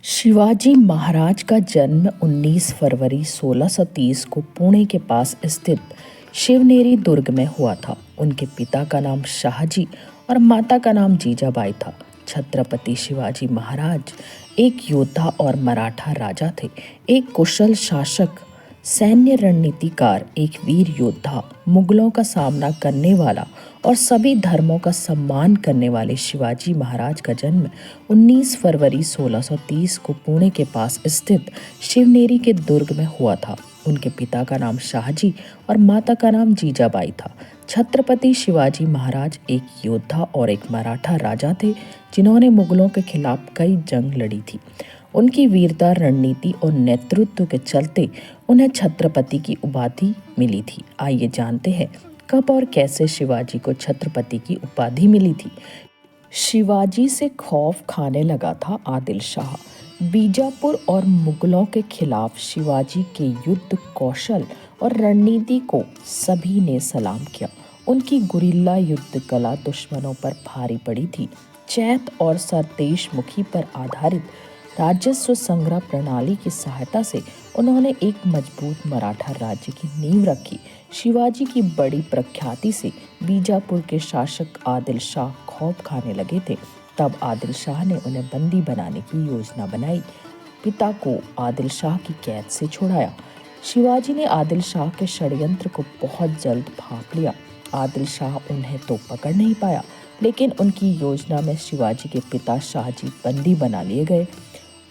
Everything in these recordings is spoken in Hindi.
शिवाजी महाराज का जन्म 19 फरवरी 1630 को पुणे के पास स्थित शिवनेरी दुर्ग में हुआ था। उनके पिता का नाम शाहजी और माता का नाम जीजाबाई था। छत्रपति शिवाजी महाराज एक योद्धा और मराठा राजा थे। एक कुशल शासक, सैन्य रणनीतिकार, एक वीर योद्धा, मुगलों का सामना करने वाला और सभी धर्मों का सम्मान करने वाले शिवाजी महाराज का जन्म 19 फरवरी 1630 को पुणे के पास स्थित शिवनेरी के दुर्ग में हुआ था। उनके पिता का नाम शाहजी और माता का नाम जीजाबाई था। छत्रपति शिवाजी महाराज एक योद्धा और एक मराठा राजा थे जिन्होंने मुगलों के खिलाफ कई जंग लड़ी थी। उनकी वीरता, रणनीति और नेतृत्व के चलते उन्हें छत्रपति की उपाधि मिली थी। आइए जानते हैं कब और कैसे शिवाजी को छत्रपति की उपाधि मिली थी। शिवाजी से खौफ खाने लगा था आदिल शाह। बीजापुर और मुगलों के खिलाफ शिवाजी के युद्ध कौशल और रणनीति को सभी ने सलाम किया। उनकी गुरिल्ला युद्ध कला दुश्मनों पर भारी पड़ी थी। चैत और सरदेशमुखी पर आधारित राजस्व संग्रह प्रणाली की सहायता से उन्होंने एक मजबूत मराठा राज्य की नींव रखी। शिवाजी की बड़ी प्रख्याति से बीजापुर के शासक आदिल शाह खौफ खाने लगे थे। तब आदिल शाह ने उन्हें बंदी बनाने की योजना बनाई। पिता को आदिल शाह की कैद से छुड़ाया। शिवाजी ने आदिल शाह के षड्यंत्र को बहुत जल्द भांप लिया। आदिल शाह उन्हें तो पकड़ नहीं पाया, लेकिन उनकी योजना में शिवाजी के पिता शाहजी बंदी बना लिए गए।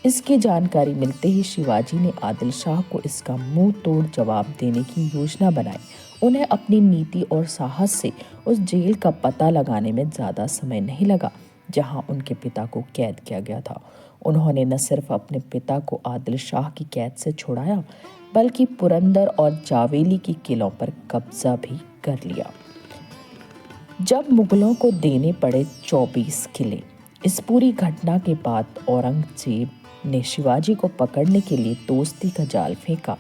इसकी जानकारी मिलते ही शिवाजी ने आदिल शाह को इसका मुंह तोड़ जवाब देने की योजना बनाई। उन्हें अपनी नीति और साहस से उस जेल का पता लगाने में ज़्यादा समय नहीं लगा जहां उनके पिता को कैद किया गया था। उन्होंने न सिर्फ अपने पिता को आदिल शाह की कैद से छुड़ाया, बल्कि पुरंदर और जावेली की किलों पर कब्जा भी कर लिया। जब मुगलों को देने पड़े 24 किले। इस पूरी घटना के बाद औरंगजेब ने शिवाजी को पकड़ने के लिए दोस्ती का जाल फेंका।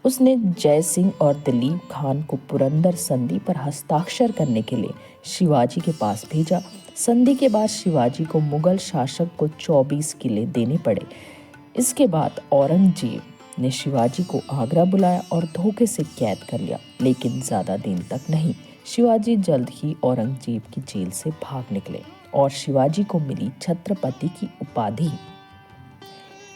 उसने जय सिंह और दिलीप खान को पुरंदर संधि पर हस्ताक्षर करने के लिए शिवाजी के पास भेजा। संधि के बाद शिवाजी को मुगल शासक को 24 किले देने पड़े। इसके बाद औरंगजेब ने शिवाजी को आगरा बुलाया और धोखे से कैद कर लिया, लेकिन ज़्यादा दिन तक नहीं। शिवाजी जल्द ही औरंगजेब की जेल से भाग निकले और शिवाजी को मिली छत्रपति की उपाधि।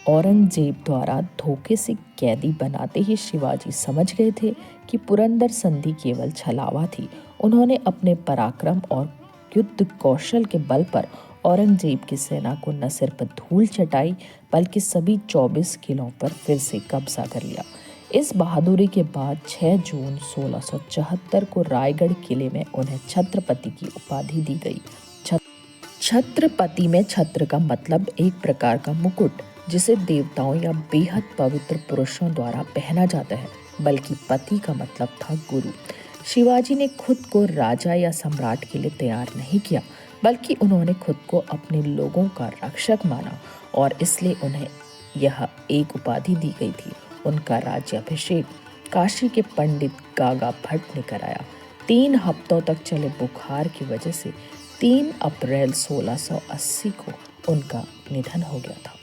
औरंगजेब द्वारा धोखे से कैदी बनाते ही शिवाजी समझ गए थे कि पुरंदर संधि केवल छलावा थी। उन्होंने अपने पराक्रम और युद्ध कौशल के बल पर औरंगजेब की सेना को न सिर्फ धूल चटाई, बल्कि सभी 24 किलों पर फिर से कब्जा कर लिया। इस बहादुरी के बाद 6 जून 1674 को रायगढ़ किले में उन्हें छत्रपति की उपाधि दी गई। छत्रपति में छत्र का मतलब एक प्रकार का मुकुट जिसे देवताओं या बेहद पवित्र पुरुषों द्वारा पहना जाता है, बल्कि पति का मतलब था गुरु। शिवाजी ने खुद को राजा या सम्राट के लिए तैयार नहीं किया, बल्कि उन्होंने खुद को अपने लोगों का रक्षक माना और इसलिए उन्हें यह एक उपाधि दी गई थी। उनका राज्याभिषेक काशी के पंडित गागा भट्ट ने कराया। 3 हफ्तों तक चले बुखार की वजह से 3 अप्रैल 1680 को उनका निधन हो गया था।